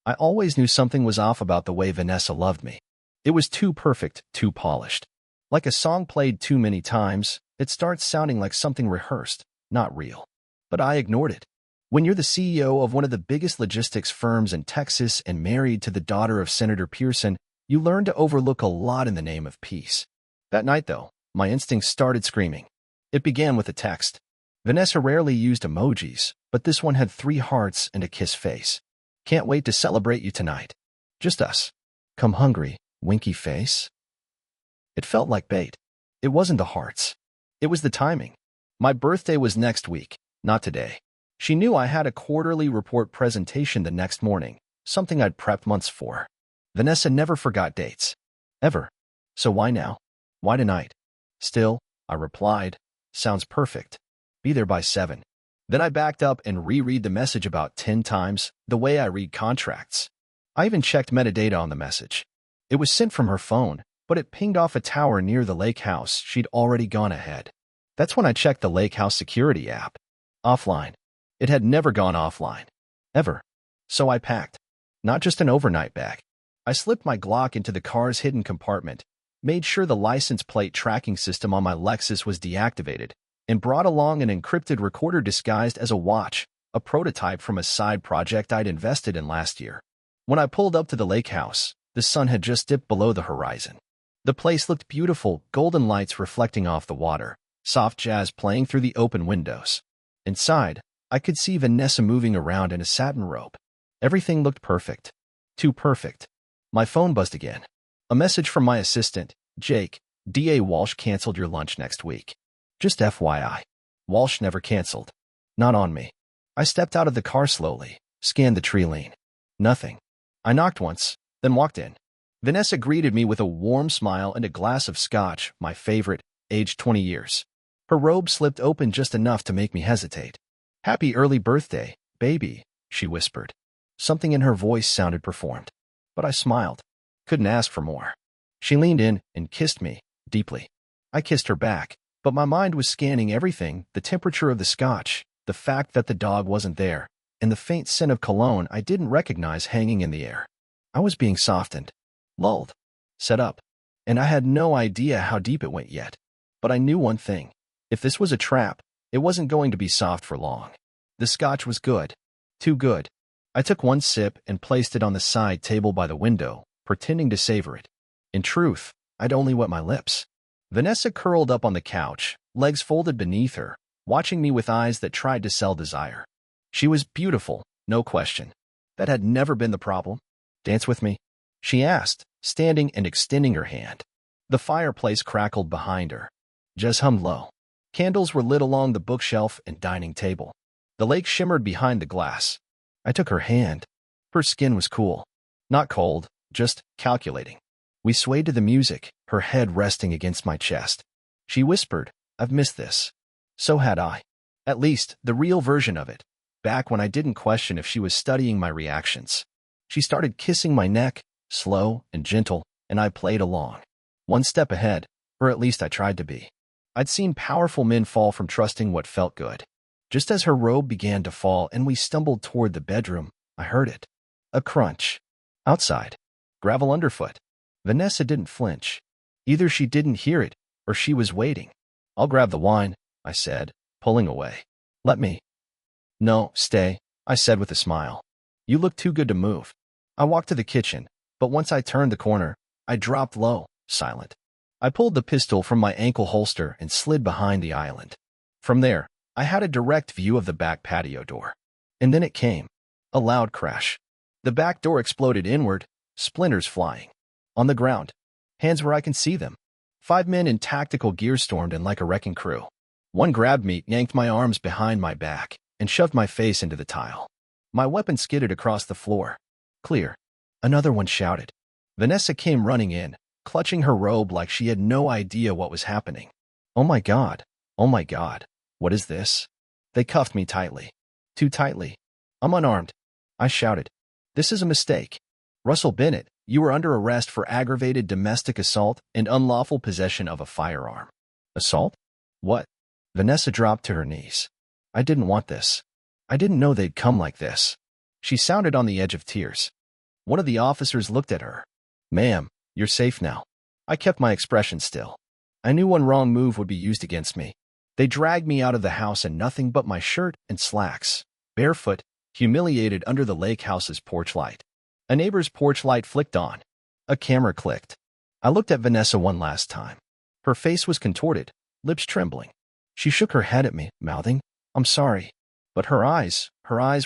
I always knew something was off about the way Vanessa loved me. It was too perfect, too polished. Like a song played too many times, it starts sounding like something rehearsed, not real. But I ignored it. When you're the CEO of one of the biggest logistics firms in Texas and married to the daughter of Senator Pearson, you learn to overlook a lot in the name of peace. That night, though, my instincts started screaming. It began with a text. Vanessa rarely used emojis, but this one had 3 hearts and a kiss face. Can't wait to celebrate you tonight. Just us. Come hungry, winky face. It felt like bait. It wasn't the hearts. It was the timing. My birthday was next week, not today. She knew I had a quarterly report presentation the next morning, something I'd prepped months for. Vanessa never forgot dates. Ever. So why now? Why tonight? Still, I replied, sounds perfect. Be there by 7. Then I backed up and reread the message about 10 times, the way I read contracts. I even checked metadata on the message. It was sent from her phone, but it pinged off a tower near the lake house. She'd already gone ahead. That's when I checked the lake house security app. Offline. It had never gone offline. Ever. So I packed. Not just an overnight bag. I slipped my Glock into the car's hidden compartment, made sure the license plate tracking system on my Lexus was deactivated, and brought along an encrypted recorder disguised as a watch, a prototype from a side project I'd invested in last year. When I pulled up to the lake house, the sun had just dipped below the horizon. The place looked beautiful, golden lights reflecting off the water, soft jazz playing through the open windows. Inside, I could see Vanessa moving around in a satin robe. Everything looked perfect. Too perfect. My phone buzzed again. A message from my assistant, Jake. D.A. Walsh canceled your lunch next week. Just FYI. Walsh never canceled. Not on me. I stepped out of the car slowly, scanned the tree lane. Nothing. I knocked once, then walked in. Vanessa greeted me with a warm smile and a glass of scotch, my favorite, aged 20 years. Her robe slipped open just enough to make me hesitate. Happy early birthday, baby, she whispered. Something in her voice sounded performed. But I smiled. Couldn't ask for more. She leaned in and kissed me, deeply. I kissed her back, but my mind was scanning everything, the temperature of the scotch, the fact that the dog wasn't there, and the faint scent of cologne I didn't recognize hanging in the air. I was being softened, lulled, set up, and I had no idea how deep it went yet. But I knew one thing. If this was a trap, it wasn't going to be soft for long. The scotch was good. Too good. I took one sip and placed it on the side table by the window, pretending to savor it. In truth, I'd only wet my lips. Vanessa curled up on the couch, legs folded beneath her, watching me with eyes that tried to sell desire. She was beautiful, no question. That had never been the problem. Dance with me? She asked, standing and extending her hand. The fireplace crackled behind her. Jazz hummed low. Candles were lit along the bookshelf and dining table. The lake shimmered behind the glass. I took her hand. Her skin was cool. Not cold, just calculating. We swayed to the music, her head resting against my chest. She whispered, I've missed this. So had I. At least, the real version of it. Back when I didn't question if she was studying my reactions. She started kissing my neck, slow and gentle, and I played along. One step ahead, or at least I tried to be. I'd seen powerful men fall from trusting what felt good. Just as her robe began to fall and we stumbled toward the bedroom, I heard it. A crunch. Outside. Gravel underfoot. Vanessa didn't flinch. Either she didn't hear it, or she was waiting. I'll grab the wine, I said, pulling away. Let me. No, stay, I said with a smile. You look too good to move. I walked to the kitchen, but once I turned the corner, I dropped low, silent. I pulled the pistol from my ankle holster and slid behind the island. From there, I had a direct view of the back patio door. And then it came. A loud crash. The back door exploded inward, splinters flying. On the ground. Hands where I can see them. 5 men in tactical gear stormed in like a wrecking crew. One grabbed me, yanked my arms behind my back, and shoved my face into the tile. My weapon skidded across the floor. Clear. Another one shouted. Vanessa came running in, clutching her robe like she had no idea what was happening. Oh my God. Oh my God. What is this? They cuffed me tightly. Too tightly. I'm unarmed. I shouted. This is a mistake. Russell Bennett, you are under arrest for aggravated domestic assault and unlawful possession of a firearm. Assault? What? Vanessa dropped to her knees. I didn't want this. I didn't know they'd come like this. She sounded on the edge of tears. One of the officers looked at her. "Ma'am, you're safe now." I kept my expression still. I knew one wrong move would be used against me. They dragged me out of the house in nothing but my shirt and slacks, barefoot, humiliated under the lake house's porch light. A neighbor's porch light flicked on. A camera clicked. I looked at Vanessa one last time. Her face was contorted, lips trembling. She shook her head at me, mouthing, "I'm sorry." But her eyes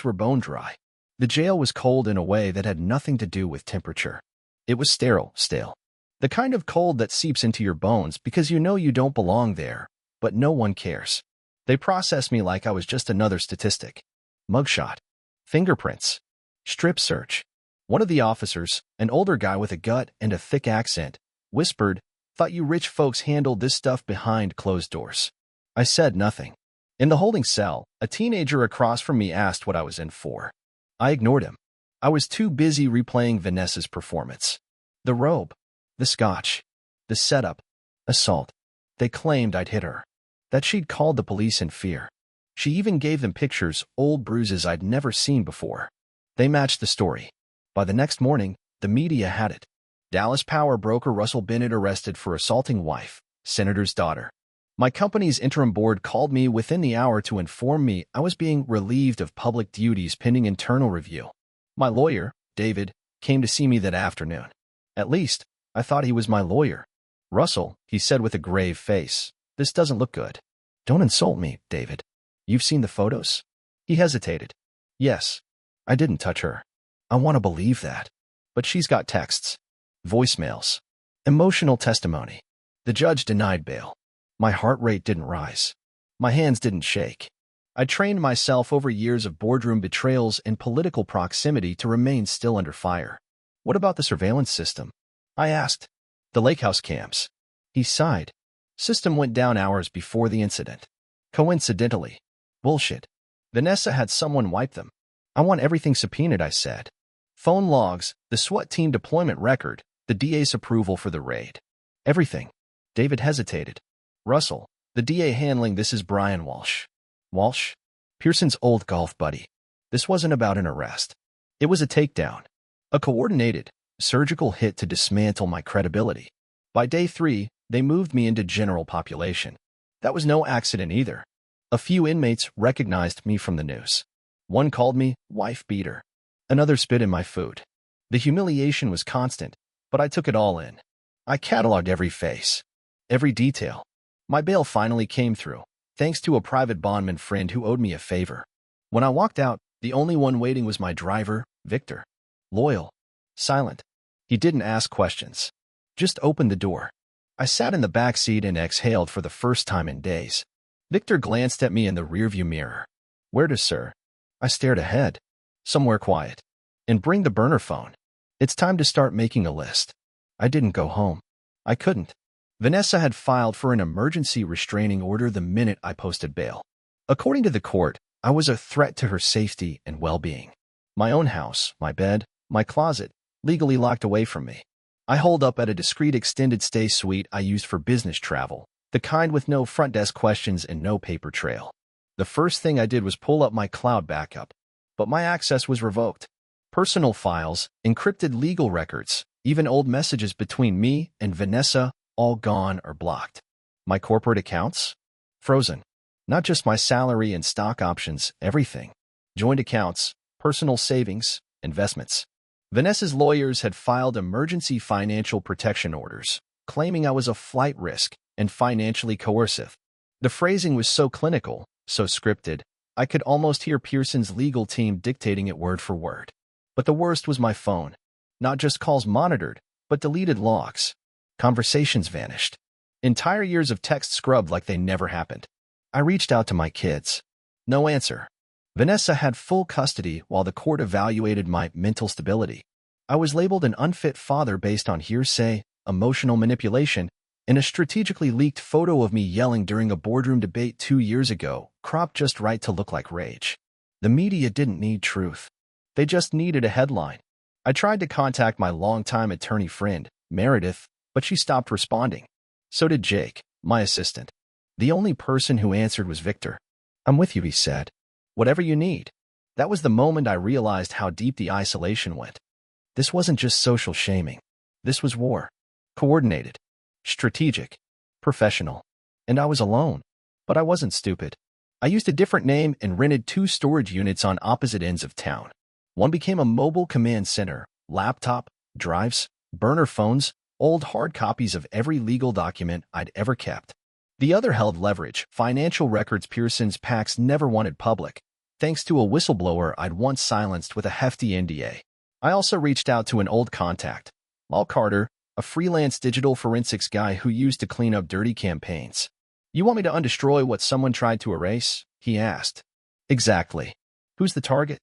were bone dry. The jail was cold in a way that had nothing to do with temperature. It was sterile, stale. The kind of cold that seeps into your bones because you know you don't belong there, but no one cares. They processed me like I was just another statistic. Mugshot. Fingerprints. Strip search. One of the officers, an older guy with a gut and a thick accent, whispered, "Thought you rich folks handled this stuff behind closed doors." I said nothing. In the holding cell, a teenager across from me asked what I was in for. I ignored him. I was too busy replaying Vanessa's performance. The robe. The scotch. The setup. Assault. They claimed I'd hit her. That she'd called the police in fear. She even gave them pictures, old bruises I'd never seen before. They matched the story. By the next morning, the media had it. Dallas power broker Russell Bennett arrested for assaulting wife, senator's daughter. My company's interim board called me within the hour to inform me I was being relieved of public duties pending internal review. My lawyer, David, came to see me that afternoon. At least, I thought he was my lawyer. "Russell," he said with a grave face, "this doesn't look good." "Don't insult me, David. You've seen the photos?" He hesitated. "Yes. I didn't touch her." "I want to believe that. But she's got texts, voicemails, emotional testimony." The judge denied bail. My heart rate didn't rise. My hands didn't shake. I trained myself over years of boardroom betrayals and political proximity to remain still under fire. "What about the surveillance system?" I asked. "The lake house cams." He sighed. "System went down hours before the incident. Coincidentally." "Bullshit. Vanessa had someone wipe them." "I want everything subpoenaed," I said. "Phone logs, the SWAT team deployment record, the DA's approval for the raid. Everything." David hesitated. "Russell, the DA handling this is Brian Walsh." "Walsh?" "Pearson's old golf buddy. This wasn't about an arrest. It was a takedown. A coordinated, surgical hit to dismantle my credibility. By day 3, they moved me into general population. That was no accident either. A few inmates recognized me from the news. One called me wife beater. Another spit in my food. The humiliation was constant, but I took it all in. I cataloged every face, every detail. My bail finally came through, thanks to a private bondman friend who owed me a favor. When I walked out, the only one waiting was my driver, Victor. Loyal. Silent. He didn't ask questions. Just opened the door. I sat in the back seat and exhaled for the first time in days. Victor glanced at me in the rearview mirror. "Where to, sir?" I stared ahead. "Somewhere quiet. And bring the burner phone. It's time to start making a list." I didn't go home. I couldn't. Vanessa had filed for an emergency restraining order the minute I posted bail. According to the court, I was a threat to her safety and well-being. My own house, my bed, my closet, legally locked away from me. I holed up at a discreet extended stay suite I used for business travel, the kind with no front desk questions and no paper trail. The first thing I did was pull up my cloud backup, but my access was revoked. Personal files, encrypted legal records, even old messages between me and Vanessa, all gone or blocked. My corporate accounts? Frozen. Not just my salary and stock options, everything. Joint accounts, personal savings, investments. Vanessa's lawyers had filed emergency financial protection orders, claiming I was a flight risk and financially coercive. The phrasing was so clinical, so scripted, I could almost hear Pearson's legal team dictating it word for word. But the worst was my phone. Not just calls monitored, but deleted logs. Conversations vanished. Entire years of text scrubbed like they never happened. I reached out to my kids. No answer. Vanessa had full custody while the court evaluated my mental stability. I was labeled an unfit father based on hearsay, emotional manipulation, and a strategically leaked photo of me yelling during a boardroom debate 2 years ago, cropped just right to look like rage. The media didn't need truth. They just needed a headline. I tried to contact my longtime attorney friend, Meredith, but she stopped responding. So did Jake, my assistant. The only person who answered was Victor. "I'm with you," he said. "Whatever you need." That was the moment I realized how deep the isolation went. This wasn't just social shaming. This was war. Coordinated. Strategic. Professional. And I was alone. But I wasn't stupid. I used a different name and rented 2 storage units on opposite ends of town. One became a mobile command center, laptop, drives, burner phones, old hard copies of every legal document I'd ever kept. The other held leverage, financial records Pearson's PACs never wanted public, thanks to a whistleblower I'd once silenced with a hefty NDA. I also reached out to an old contact, Lal Carter, a freelance digital forensics guy who used to clean up dirty campaigns. "You want me to undestroy what someone tried to erase?" he asked. "Exactly. Who's the target?"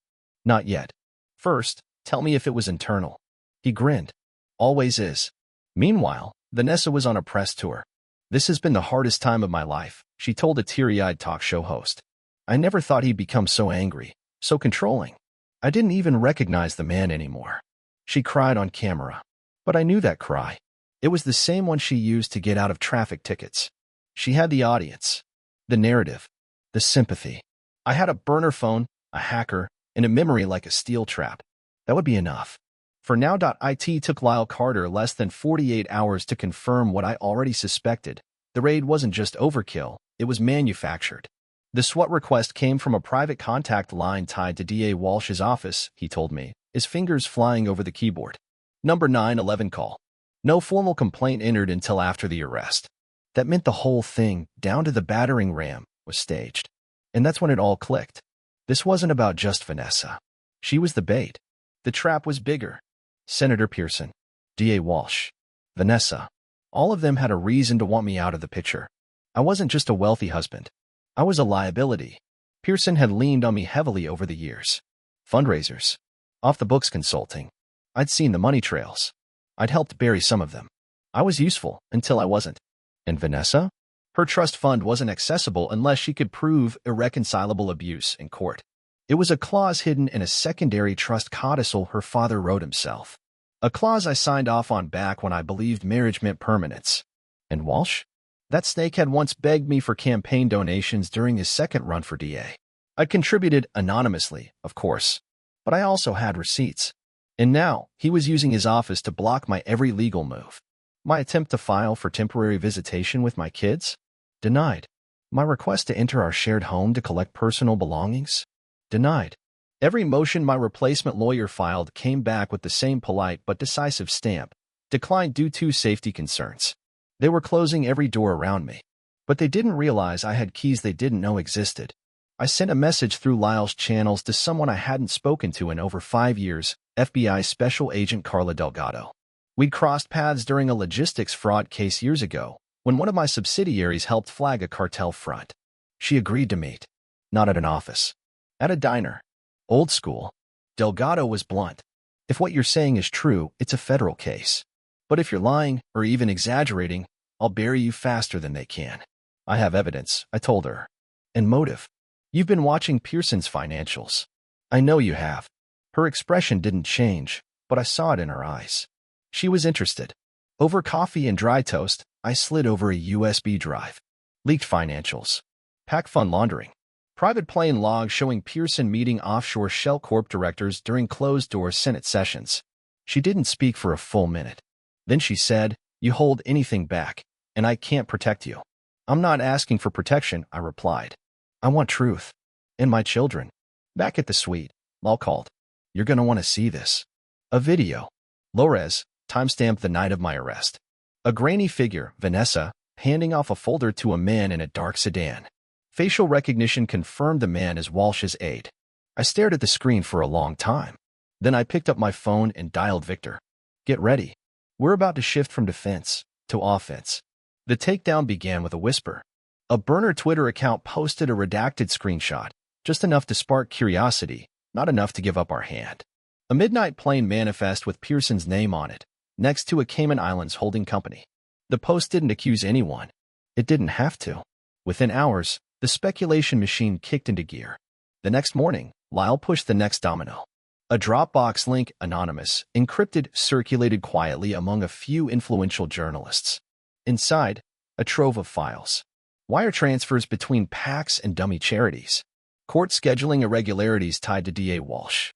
"Not yet. First, tell me if it was internal." He grinned. "Always is." Meanwhile, Vanessa was on a press tour. "This has been the hardest time of my life," she told a teary-eyed talk show host. "I never thought he'd become so angry, so controlling. I didn't even recognize the man anymore." She cried on camera. But I knew that cry. It was the same one she used to get out of traffic tickets. She had the audience, the narrative, the sympathy. I had a burner phone, a hacker, and a memory like a steel trap. That would be enough. For now.it took Lyle Carter less than 48 hours to confirm what I already suspected. The raid wasn't just overkill, it was manufactured. The SWAT request came from a private contact line tied to DA Walsh's office, he told me, his fingers flying over the keyboard. Number 911 call. No formal complaint entered until after the arrest. That meant the whole thing, down to the battering ram, was staged. And that's when it all clicked. This wasn't about just Vanessa. She was the bait. The trap was bigger. Senator Pearson, DA Walsh, Vanessa. All of them had a reason to want me out of the picture. I wasn't just a wealthy husband. I was a liability. Pearson had leaned on me heavily over the years. Fundraisers. Off-the-books consulting. I'd seen the money trails. I'd helped bury some of them. I was useful until I wasn't. And Vanessa? Her trust fund wasn't accessible unless she could prove irreconcilable abuse in court. It was a clause hidden in a secondary trust codicil her father wrote himself. A clause I signed off on back when I believed marriage meant permanence. And Walsh? That snake had once begged me for campaign donations during his second run for DA. I'd contributed anonymously, of course, but I also had receipts. And now, he was using his office to block my every legal move. My attempt to file for temporary visitation with my kids? Denied. My request to enter our shared home to collect personal belongings? Denied. Every motion my replacement lawyer filed came back with the same polite but decisive stamp. Declined due to safety concerns. They were closing every door around me. But they didn't realize I had keys they didn't know existed. I sent a message through Lyle's channels to someone I hadn't spoken to in over 5 years, FBI Special Agent Carla Delgado. We'd crossed paths during a logistics fraud case years ago, when one of my subsidiaries helped flag a cartel front. She agreed to meet. Not at an office. At a diner. Old school. Delgado was blunt. "If what you're saying is true, it's a federal case. But if you're lying, or even exaggerating, I'll bury you faster than they can." "I have evidence," I told her. "And motive. You've been watching Pearson's financials." "I know you have." Her expression didn't change, but I saw it in her eyes. She was interested. Over coffee and dry toast, I slid over a USB drive. Leaked financials. PAC fund laundering. Private plane log showing Pearson meeting offshore Shell Corp directors during closed-door Senate sessions. She didn't speak for a full minute. Then she said, "You hold anything back, and I can't protect you." "I'm not asking for protection," I replied. "I want truth. And my children." Back at the suite, Lal called. "You're going to want to see this." A video. Lores, timestamped the night of my arrest. A grainy figure, Vanessa, handing off a folder to a man in a dark sedan. Facial recognition confirmed the man as Walsh's aide. I stared at the screen for a long time. Then I picked up my phone and dialed Victor. "Get ready. We're about to shift from defense to offense." The takedown began with a whisper. A burner Twitter account posted a redacted screenshot, just enough to spark curiosity, not enough to give up our hand. A midnight plane manifest with Pearson's name on it, next to a Cayman Islands holding company. The post didn't accuse anyone. It didn't have to. Within hours, the speculation machine kicked into gear. The next morning, Lyle pushed the next domino. A Dropbox link, anonymous, encrypted, circulated quietly among a few influential journalists. Inside, a trove of files. Wire transfers between PACs and dummy charities. Court scheduling irregularities tied to DA Walsh.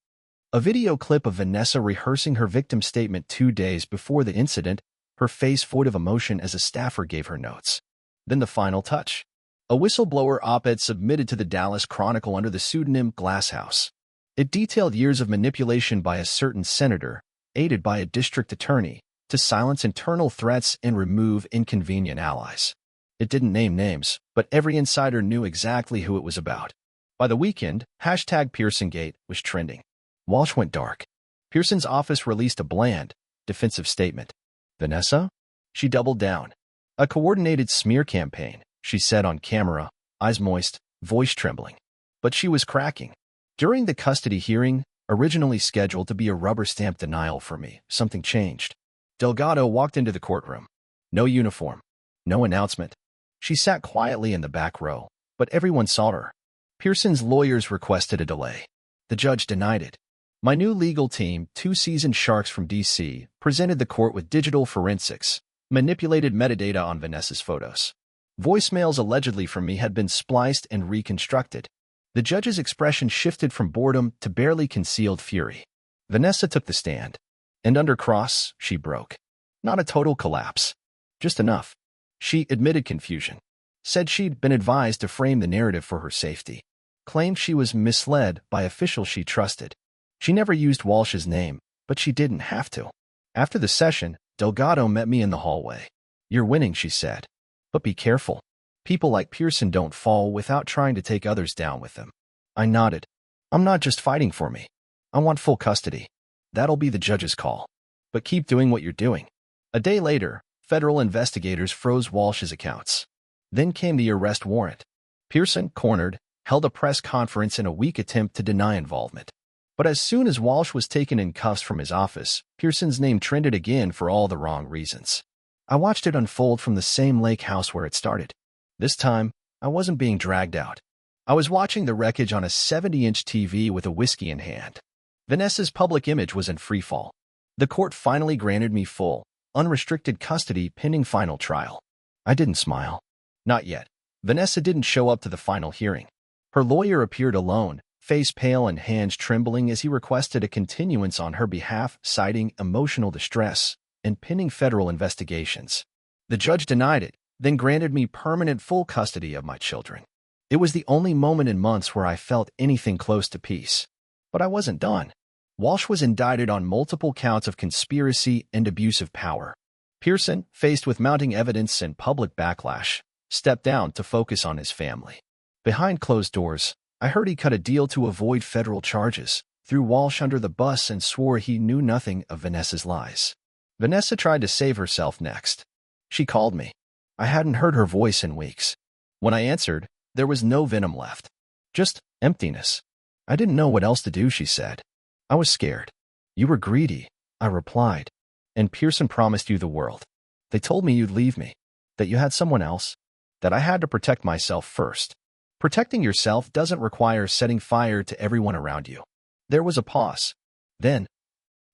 A video clip of Vanessa rehearsing her victim statement 2 days before the incident, her face void of emotion as a staffer gave her notes. Then the final touch. A whistleblower op-ed submitted to the Dallas Chronicle under the pseudonym Glasshouse. It detailed years of manipulation by a certain senator, aided by a district attorney, to silence internal threats and remove inconvenient allies. It didn't name names, but every insider knew exactly who it was about. By the weekend, #PearsonGate was trending. Walsh went dark. Pearson's office released a bland, defensive statement. Vanessa? She doubled down. A coordinated smear campaign, she said on camera, eyes moist, voice trembling. But she was cracking. During the custody hearing, originally scheduled to be a rubber-stamp denial for me, something changed. Delgado walked into the courtroom. No uniform. No announcement. She sat quietly in the back row, but everyone saw her. Pearson's lawyers requested a delay. The judge denied it. My new legal team, 2 seasoned sharks from D.C., presented the court with digital forensics, manipulated metadata on Vanessa's photos. Voicemails allegedly from me had been spliced and reconstructed. The judge's expression shifted from boredom to barely concealed fury. Vanessa took the stand. And under cross, she broke. Not a total collapse. Just enough. She admitted confusion. Said she'd been advised to frame the narrative for her safety. Claimed she was misled by officials she trusted. She never used Walsh's name, but she didn't have to. After the session, Delgado met me in the hallway. You're winning, she said. But be careful. People like Pearson don't fall without trying to take others down with them. I nodded. I'm not just fighting for me. I want full custody. That'll be the judge's call. But keep doing what you're doing. A day later, federal investigators froze Walsh's accounts. Then came the arrest warrant. Pearson, cornered, held a press conference in a weak attempt to deny involvement. But as soon as Walsh was taken in cuffs from his office, Pearson's name trended again for all the wrong reasons. I watched it unfold from the same lake house where it started. This time, I wasn't being dragged out. I was watching the wreckage on a 70-inch TV with a whiskey in hand. Vanessa's public image was in freefall. The court finally granted me full, unrestricted custody pending final trial. I didn't smile. Not yet. Vanessa didn't show up to the final hearing. Her lawyer appeared alone, face pale and hands trembling as he requested a continuance on her behalf, citing emotional distress and pending federal investigations. The judge denied it, then granted me permanent full custody of my children. It was the only moment in months where I felt anything close to peace. But I wasn't done. Walsh was indicted on multiple counts of conspiracy and abuse of power. Pearson, faced with mounting evidence and public backlash, stepped down to focus on his family. Behind closed doors, I heard he cut a deal to avoid federal charges, threw Walsh under the bus and swore he knew nothing of Vanessa's lies. Vanessa tried to save herself next. She called me. I hadn't heard her voice in weeks. When I answered, there was no venom left. Just emptiness. I didn't know what else to do, she said. I was scared. You were greedy, I replied. And Pearson promised you the world. They told me you'd leave me, that you had someone else, that I had to protect myself first. Protecting yourself doesn't require setting fire to everyone around you. There was a pause. Then,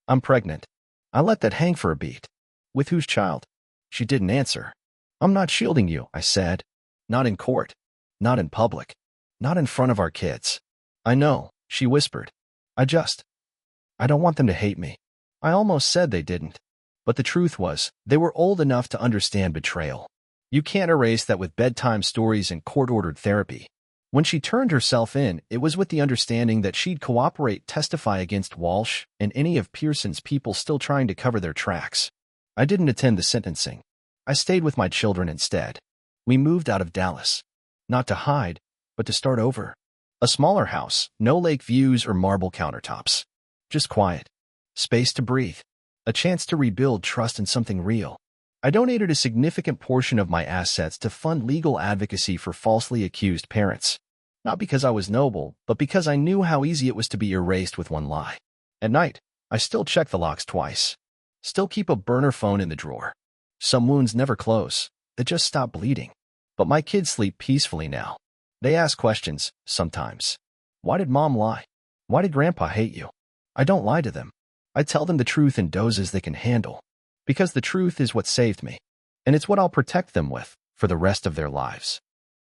I'm pregnant. I let that hang for a beat. With whose child? She didn't answer. I'm not shielding you, I said. Not in court. Not in public. Not in front of our kids. I know, she whispered. I don't want them to hate me. I almost said they didn't. But the truth was, they were old enough to understand betrayal. You can't erase that with bedtime stories and court-ordered therapy. When she turned herself in, it was with the understanding that she'd cooperate, testify against Walsh and any of Pearson's people still trying to cover their tracks. I didn't attend the sentencing. I stayed with my children instead. We moved out of Dallas. Not to hide, but to start over. A smaller house, no lake views or marble countertops. Just quiet. Space to breathe. A chance to rebuild trust in something real. I donated a significant portion of my assets to fund legal advocacy for falsely accused parents. Not because I was noble, but because I knew how easy it was to be erased with one lie. At night, I still check the locks twice. Still keep a burner phone in the drawer. Some wounds never close. They just stop bleeding. But my kids sleep peacefully now. They ask questions, sometimes. Why did Mom lie? Why did Grandpa hate you? I don't lie to them. I tell them the truth in doses they can handle. Because the truth is what saved me. And it's what I'll protect them with for the rest of their lives.